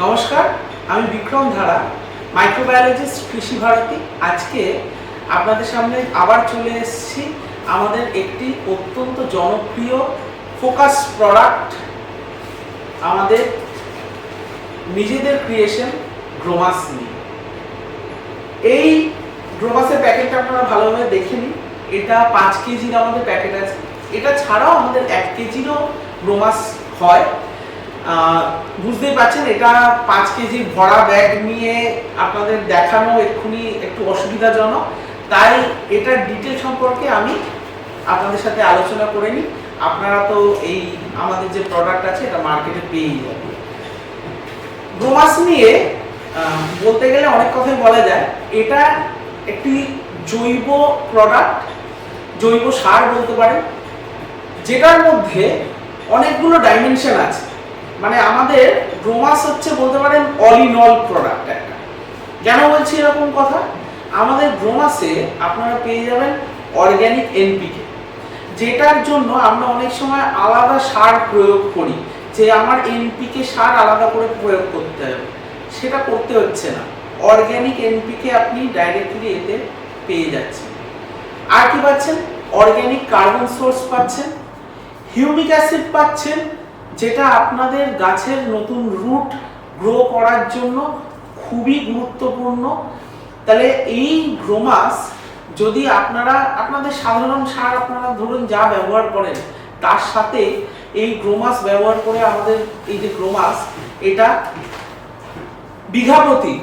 নমস্কার, আমি বিক্রম ধারা, মাইক্রোবায়োলজিস্ট কৃষি ভারতী। আজকে আপনাদের সামনে আবার চলে এসেছি আমাদের একটি অত্যন্ত জনপ্রিয় ফোকাস প্রোডাক্ট, আমাদের নিজেদের ক্রিয়েশন গ্রোমাস নিয়ে। এই গ্রোমাসের প্যাকেটটা আপনারা ভালোভাবে দেখে নিন। এটা 5 কেজির আমাদের প্যাকেট আছে। এটা ছাড়াও আমাদের 1 কেজিরও গ্রোমাস হয়। বুঝতেই পারছেন, এটা 5 কেজির ভরা ব্যাগ নিয়ে আপনাদের দেখানো এক্ষুনি একটু অসুবিধাজনক, তাই এটার ডিটেল সম্পর্কে আমি আপনাদের সাথে আলোচনা করে নিই। আপনারা তো এই আমাদের যে প্রোডাক্ট আছে এটা মার্কেটে পেয়েই যাবেন। গ্রোমাস নিয়ে বলতে গেলে অনেক কথাই বলা যায়। এটা একটি জৈব প্রোডাক্ট, জৈব সার বলতে পারেন, যেটার মধ্যে অনেকগুলো ডাইমেনশন আছে। মানে আমাদের গ্রোমাস হচ্ছে বলতে পারেন অল ইন অল প্রোডাক্ট একটা। কেন বলছি এরকম কথা? আমাদের গ্রোমাসে আপনারা পেয়ে যাবেন অর্গ্যানিক এনপিকে, যেটার জন্য আমরা অনেক সময় আলাদা সার প্রয়োগ করি, যে আমার এনপিকে সার আলাদা করে প্রয়োগ করতে হবে, সেটা করতে হচ্ছে না। অর্গ্যানিক এনপিকে আপনি ডাইরেক্টলি এতে পেয়ে যাচ্ছেন। আর কি পাচ্ছেন? অর্গ্যানিক কার্বন সোর্স পাচ্ছেন, হিউমিক অ্যাসিড পাচ্ছেন, যেটা আপনাদের গাছের নতুন রুট গ্রো করার জন্য খুবই গুরুত্বপূর্ণ। তাহলে এই গ্রোমাস যদি আপনাদের সাধারণ সার আপনারা ধরুন যা ব্যবহার করেন, তার সাথে এই গ্রোমাস ব্যবহার করে আমাদের এই যে গ্রোমাস, এটা বিঘা প্রতি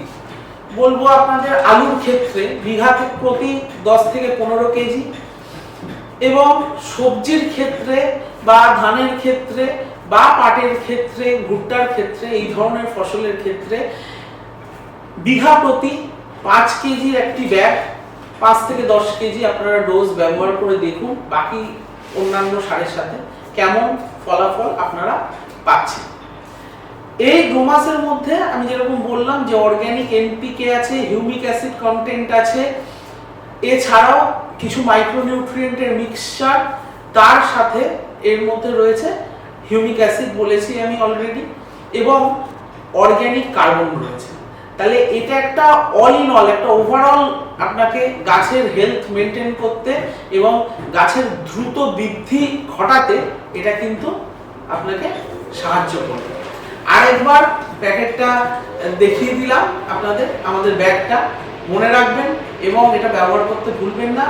বলবো আপনাদের আলুর ক্ষেত্রে বিঘা প্রতি 10 থেকে 15 কেজি, এবং সবজির ক্ষেত্রে বা ধানের ক্ষেত্রে বা পাটের ক্ষেত্রে, ভুট্টার ক্ষেত্রে, এই ধরনের ফসলের ক্ষেত্রে বিঘা প্রতি 5 কেজির একটি ব্যাগ, 5 থেকে 10 কেজি আপনারা ডোজ ব্যবহার করে দেখুন বাকি অন্যান্য সারের সাথে কেমন ফলাফল আপনারা পাচ্ছেন। এই গ্রোমাসের মধ্যে আমি যেরকম বললাম যে অর্গ্যানিক এনপিকে আছে, হিউমিক অ্যাসিড কন্টেন্ট আছে, এছাড়াও কিছু মাইক্রোনিউট্রিয়েন্টের মিক্সচার, তার সাথে এর মধ্যে রয়েছে হিউমিক অ্যাসিড বলেছি আমি অলরেডি, এবং অর্গ্যানিক কার্বন রয়েছে। তাহলে এটা একটা অল ইন অল, একটা ওভারঅল আপনাকে গাছের হেলথ মেনটেন করতে এবং গাছের দ্রুত বৃদ্ধি ঘটাতে এটা কিন্তু আপনাকে সাহায্য করবে। আরেকবার প্যাকেটটা দেখিয়ে দিলাম আপনাদের, আমাদের ব্যাগটা মনে রাখবেন এবং এটা ব্যবহার করতে ভুলবেন না।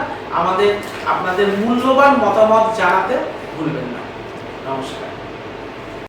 আপনাদের মূল্যবান মতামত জানাতে ভুলবেন না। নমস্কার।